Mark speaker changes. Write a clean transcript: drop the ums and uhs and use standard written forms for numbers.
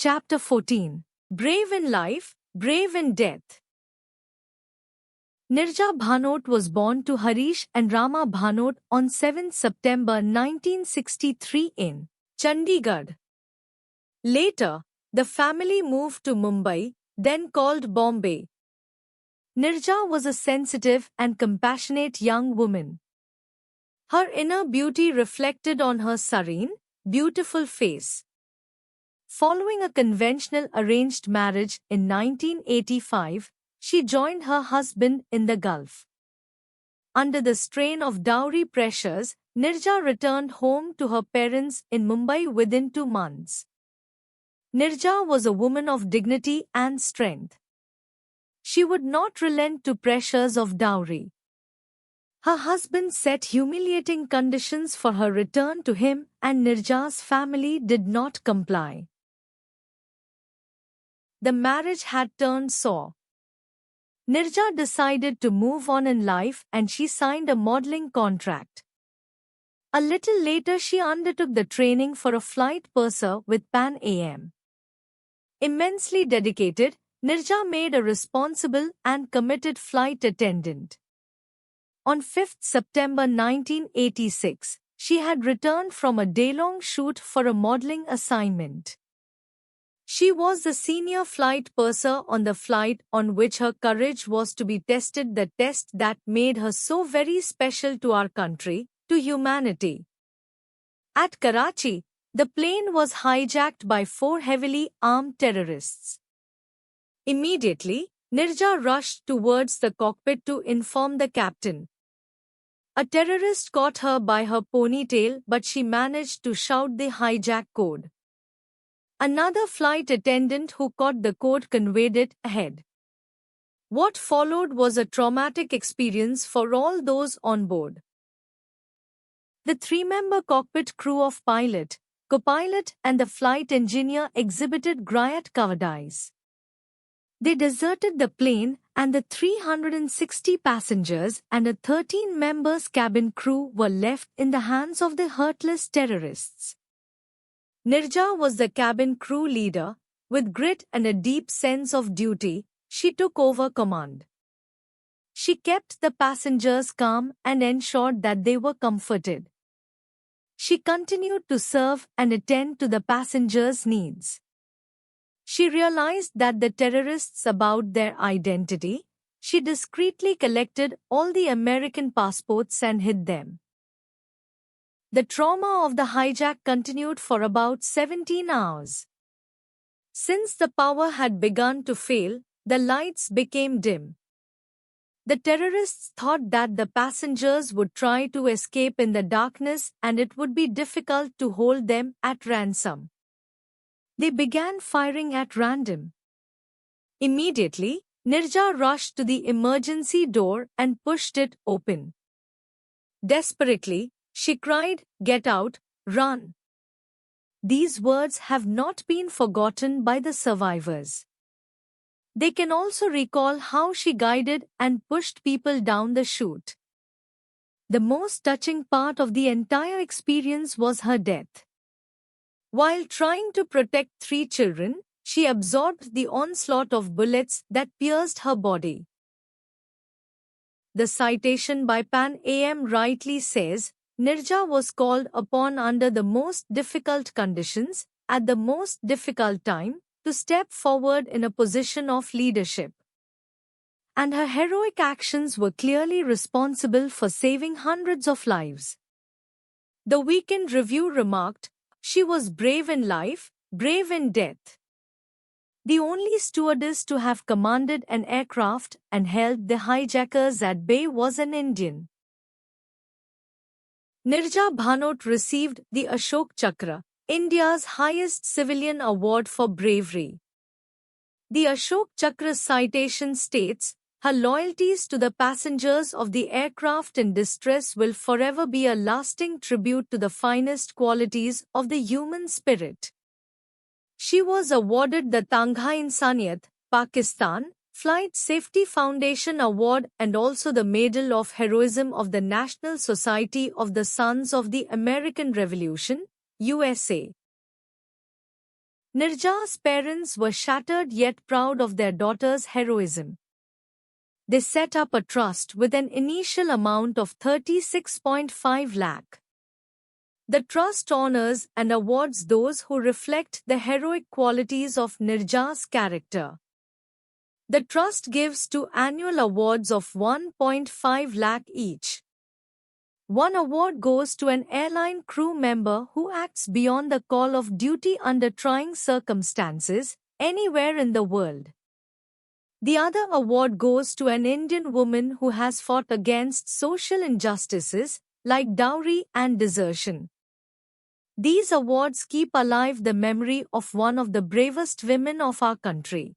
Speaker 1: Chapter 14. Brave in Life, Brave in Death. Nirja Bhanot was born to Harish and Rama Bhanot on 7 September 1963 in Chandigarh. Later, the family moved to Mumbai, then called Bombay. Nirja was a sensitive and compassionate young woman. Her inner beauty reflected on her serene, beautiful face. Following a conventional arranged marriage in 1985, she joined her husband in the Gulf. Under the strain of dowry pressures, Nirja returned home to her parents in Mumbai within 2 months. Nirja was a woman of dignity and strength. She would not relent to pressures of dowry. Her husband set humiliating conditions for her return to him, and Nirja's family did not comply. The marriage had turned sour. Nirja decided to move on in life and she signed a modeling contract. A little later she undertook the training for a flight purser with Pan Am. Immensely dedicated, Nirja made a responsible and committed flight attendant. On 5 September 1986, she had returned from a day-long shoot for a modeling assignment. She was the senior flight purser on the flight on which her courage was to be tested, the test that made her so very special to our country, to humanity. At Karachi, the plane was hijacked by 4 heavily armed terrorists. Immediately, Nirja rushed towards the cockpit to inform the captain. A terrorist caught her by her ponytail, but she managed to shout the hijack code. Another flight attendant who caught the code conveyed it ahead. What followed was a traumatic experience for all those on board. The 3-member cockpit crew of pilot, co-pilot and the flight engineer exhibited great cowardice. They deserted the plane, and the 360 passengers and a 13-member cabin crew were left in the hands of the heartless terrorists. Nirja was the cabin crew leader. With grit and a deep sense of duty, she took over command. She kept the passengers calm and ensured that they were comforted. She continued to serve and attend to the passengers' needs. She realized that the terrorists about their identity. She discreetly collected all the American passports and hid them. The trauma of the hijack continued for about 17 hours. Since the power had begun to fail, the lights became dim. The terrorists thought that the passengers would try to escape in the darkness and it would be difficult to hold them at ransom. They began firing at random. Immediately, Nirja rushed to the emergency door and pushed it open. Desperately, she cried, "Get out, run." These words have not been forgotten by the survivors. They can also recall how she guided and pushed people down the chute. The most touching part of the entire experience was her death. While trying to protect 3 children, she absorbed the onslaught of bullets that pierced her body. The citation by Pan Am rightly says, Nirja was called upon under the most difficult conditions, at the most difficult time, to step forward in a position of leadership. And her heroic actions were clearly responsible for saving hundreds of lives. The Weekend Review remarked, "She was brave in life, brave in death." The only stewardess to have commanded an aircraft and held the hijackers at bay was an Indian. Nirja Bhanot received the Ashok Chakra, India's highest civilian award for bravery. The Ashok Chakra citation states, "Her loyalties to the passengers of the aircraft in distress will forever be a lasting tribute to the finest qualities of the human spirit." She was awarded the Tangha-Insaniyat, Pakistan, Flight Safety Foundation Award and also the Medal of Heroism of the National Society of the Sons of the American Revolution, USA. Nirja's parents were shattered yet proud of their daughter's heroism. They set up a trust with an initial amount of 36.5 lakh. The trust honors and awards those who reflect the heroic qualities of Nirja's character. The trust gives two annual awards of 1.5 lakh each. One award goes to an airline crew member who acts beyond the call of duty under trying circumstances, anywhere in the world. The other award goes to an Indian woman who has fought against social injustices, like dowry and desertion. These awards keep alive the memory of one of the bravest women of our country.